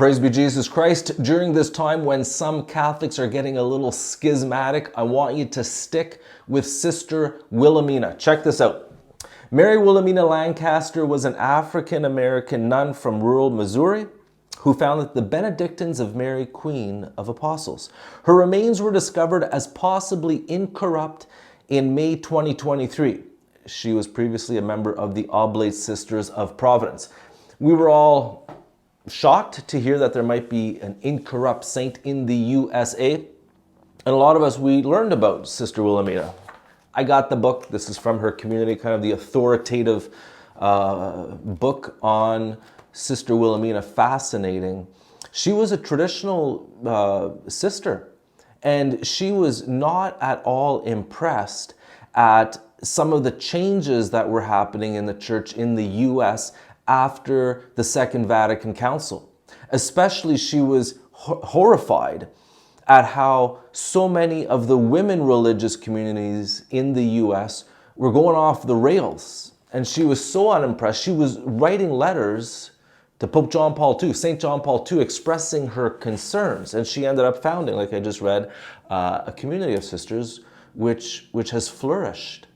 Praise be Jesus Christ. During this time when some Catholics are getting a little schismatic, I want you to stick with Sister Wilhelmina. Check this out. Mary Wilhelmina Lancaster was an African-American nun from rural Missouri who founded the Benedictines of Mary, Queen of Apostles. Her remains were discovered as possibly incorrupt in May 2023. She was previously a member of the Oblate Sisters of Providence. We were all shocked to hear that there might be an incorrupt saint in the USA. And a lot of us, we learned about Sister Wilhelmina. I got the book. This is from her community, kind of the authoritative book on Sister Wilhelmina. Fascinating. She was a traditional sister, and she was not at all impressed at some of the changes that were happening in the church in the US after the Second Vatican Council. Especially, she was horrified at how so many of the women religious communities in the US were going off the rails. And she was so unimpressed. She was writing letters to Pope John Paul II, St. John Paul II, expressing her concerns. And she ended up founding, like I just read, a community of sisters which has flourished,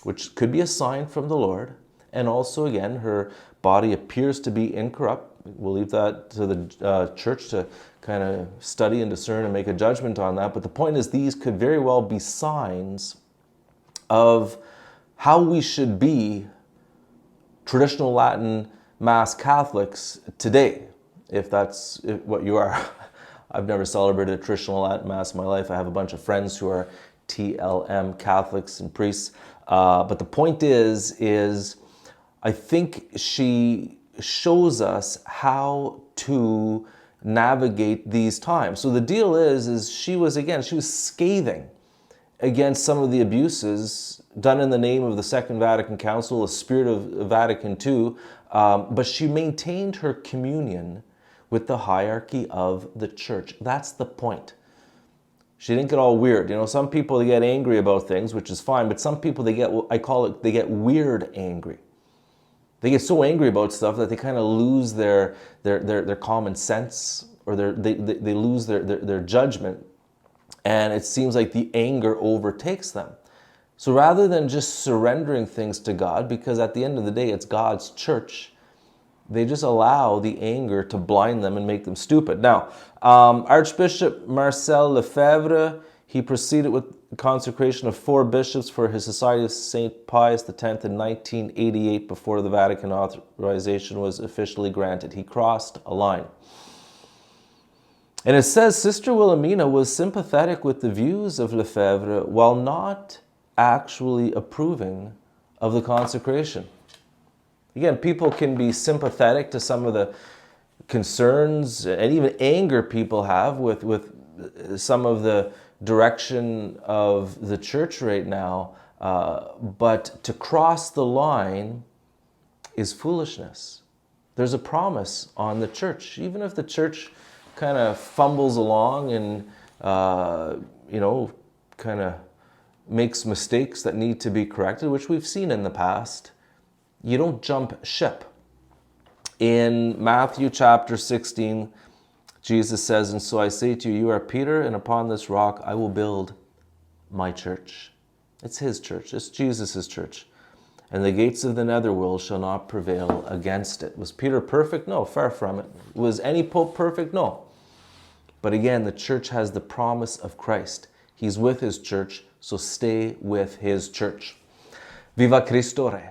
which could be a sign from the Lord. And also, again, her body appears to be incorrupt. We'll leave that to the church to kind of study and discern and make a judgment on that. But the point is, these could very well be signs of how we should be traditional Latin Mass Catholics today, if that's what you are. I've never celebrated a traditional Latin Mass in my life. I have a bunch of friends who are TLM Catholics and priests. But the point is I think she shows us how to navigate these times. So the deal is she was scathing against some of the abuses done in the name of the Second Vatican Council, the spirit of Vatican II, but she maintained her communion with the hierarchy of the church. That's the point. She didn't get all weird. You know, some people, they get angry about things, which is fine, but some people, they get weird angry. They get so angry about stuff that they kind of lose their common sense, or they lose their judgment, and it seems like the anger overtakes them. So rather than just surrendering things to God, because at the end of the day it's God's church, they just allow the anger to blind them and make them stupid. Now, Archbishop Marcel Lefebvre, he proceeded with the consecration of 4 bishops for his Society of St. Pius X in 1988 before the Vatican authorization was officially granted. He crossed a line. And it says Sister Wilhelmina was sympathetic with the views of Lefebvre while not actually approving of the consecration. Again, people can be sympathetic to some of the concerns and even anger people have with some of the direction of the church right now, but to cross the line is foolishness. There's a promise on the church. Even if the church kind of fumbles along and, kind of makes mistakes that need to be corrected, which we've seen in the past, you don't jump ship. In Matthew chapter 16, Jesus says, "And so I say to you, you are Peter, and upon this rock I will build my church." It's his church. It's Jesus' church. "And the gates of the netherworld shall not prevail against it." Was Peter perfect? No, far from it. Was any pope perfect? No. But again, the church has the promise of Christ. He's with his church, so stay with his church. Viva Cristo Re.